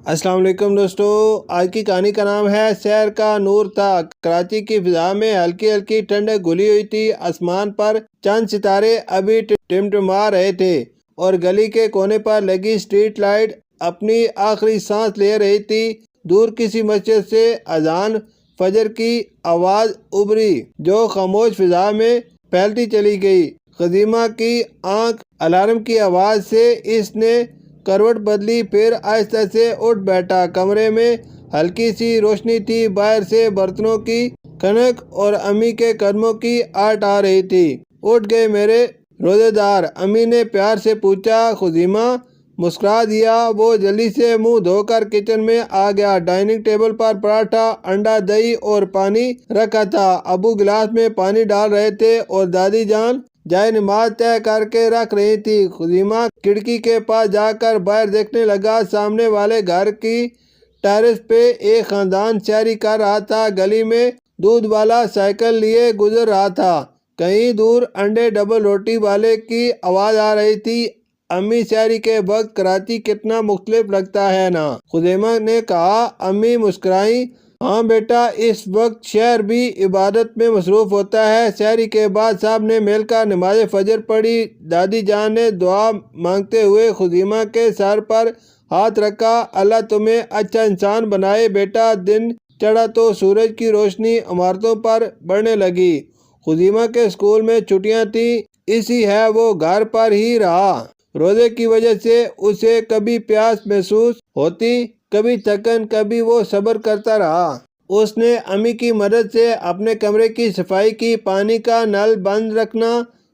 السلام علیکم دوستو، آج کی کہانی کا نام ہے شہر کا نور تھا۔ کراچی کی فضا میں ہلکی ہلکی ٹھنڈک گھلی ہوئی تھی۔ آسمان پر چند ستارے ابھی ٹمٹما رہے تھے اور گلی کے کونے پر لگی اسٹریٹ لائٹ اپنی آخری سانس لے رہی تھی۔ دور کسی مسجد سے اذان فجر کی آواز ابھری جو خاموش فضا میں پھیلتی چلی گئی۔ خزیمہ کی آنکھ الارم کی آواز سے اس نے کروٹ بدلی، پھر آہستہ سے اٹھ بیٹھا۔ کمرے میں ہلکی سی روشنی تھی، باہر سے برتنوں کی کھنک اور امی کے قدموں کی آہٹ آ رہی تھی۔ اٹھ گئے میرے روزے دار؟ امی نے پیار سے پوچھا۔ خزیمہ مسکرا دیا۔ وہ جلدی سے منہ دھو کر کچن میں آ گیا۔ ڈائننگ ٹیبل پر پراٹھا، انڈا، دہی اور پانی رکھا تھا۔ ابو گلاس میں پانی ڈال رہے تھے اور دادی جان جائے نماز طے کر کے رکھ رہی تھی۔ خزیمہ کھڑکی کے پاس جا کر باہر دیکھنے لگا۔ سامنے والے گھر کی ٹیرس پہ ایک خاندان سحری کر رہا تھا۔ گلی میں دودھ والا سائیکل لیے گزر رہا تھا۔ کہیں دور انڈے ڈبل روٹی والے کی آواز آ رہی تھی۔ امی، سحری کے وقت کراچی کتنا مختلف لگتا ہے نا؟ خزیمہ نے کہا۔ امی مسکرائیں۔ ہاں بیٹا، اس وقت شہر بھی عبادت میں مصروف ہوتا ہے۔ سحری کے بعد سب نے مل کر نماز فجر پڑھی۔ دادی جان نے دعا مانگتے ہوئے خزیمہ کے سر پر ہاتھ رکھا۔ اللہ تمہیں اچھا انسان بنائے بیٹا۔ دن چڑھا تو سورج کی روشنی عمارتوں پر بڑھنے لگی۔ خزیمہ کے اسکول میں چھٹیاں تھیں، اسی ہے وہ گھر پر ہی رہا۔ روزے کی وجہ سے اسے کبھی پیاس محسوس ہوتی، کبھی تھکن، کبھی وہ صبر کرتا رہا۔ اس نے امی کی مدد سے اپنے کمرے کی صفائی کی، پانی کا نل بند رکھنا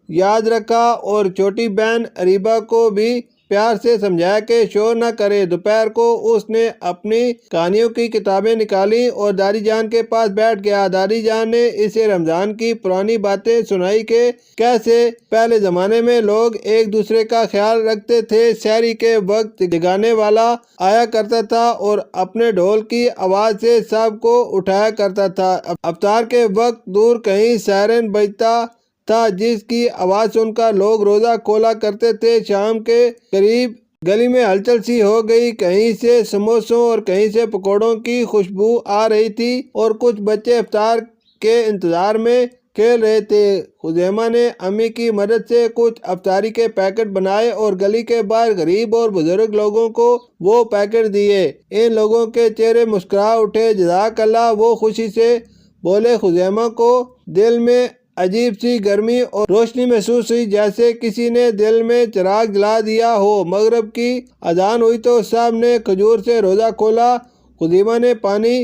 یاد رکھا اور چھوٹی بہن اریبہ کو بھی پیار سے سمجھایا کہ شور نہ کرے۔ دوپہر کو اس نے اپنی کہانیوں کی کتابیں نکالی اور دادی جان کے پاس بیٹھ گیا۔ دادی جان نے اسے رمضان کی پرانی باتیں سنائی کہ کیسے پہلے زمانے میں لوگ ایک دوسرے کا خیال رکھتے تھے۔ سحری کے وقت جگانے والا آیا کرتا تھا اور اپنے ڈھول کی آواز سے سب کو اٹھایا کرتا تھا۔ افطار کے وقت دور کہیں سائرن بجتا تھا جس کی آواز سن کر لوگ روزہ کھولا کرتے تھے۔ شام کے قریب گلی میں ہلچل سی ہو گئی، کہیں سے سموسوں اور کہیں سے پکوڑوں کی خوشبو آ رہی تھی اور کچھ بچے افطار کے انتظار میں کھیل رہے تھے۔ خزیمہ نے امی کی مدد سے کچھ افطاری کے پیکٹ بنائے اور گلی کے باہر غریب اور بزرگ لوگوں کو وہ پیکٹ دیے۔ ان لوگوں کے چہرے مسکرا اٹھے۔ جزاک اللہ، وہ خوشی سے بولے۔ خزیمہ کو دل میں عجیب سی گرمی اور روشنی محسوس ہوئی، جیسے کسی نے دل میں چراغ جلا دیا ہو۔ مغرب کی اذان ہوئی تو سب نے کھجور سے روزہ کھولا۔ خزیمہ نے پانی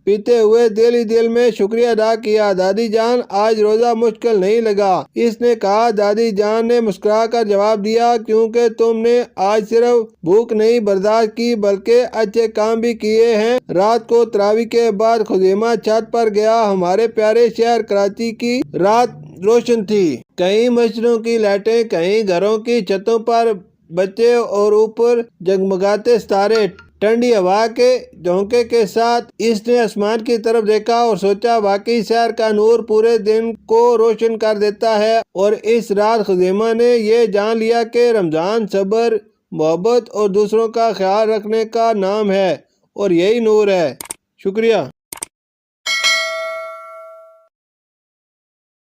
پیتے ہوئے دل ہی دل میں شکریہ ادا کیا۔ دادی جان، آج روزہ مشکل نہیں لگا؟ اس نے کہا۔ دادی جان نے مسکرا کر جواب دیا، کیونکہ تم نے آج صرف بھوک نہیں برداشت کی بلکہ اچھے کام بھی کیے ہیں۔ رات کو تراویح کے بعد خزیمہ چھت پر گیا۔ ہمارے پیارے شہر کراچی کی رات روشن تھی۔ کہیں مسجدوں کی لائٹیں، کہیں گھروں کی چھتوں پر بچے اور اوپر جگمگاتے ستارے۔ ٹھنڈی ہوا کے جھونکے کے ساتھ اس نے آسمان کی طرف دیکھا اور سوچا، واقعی شہر کا نور پورے دن کو روشن کر دیتا ہے۔ اور اس رات خزیمہ نے یہ جان لیا کہ رمضان صبر، محبت اور دوسروں کا خیال رکھنے کا نام ہے، اور یہی نور ہے۔ شکریہ۔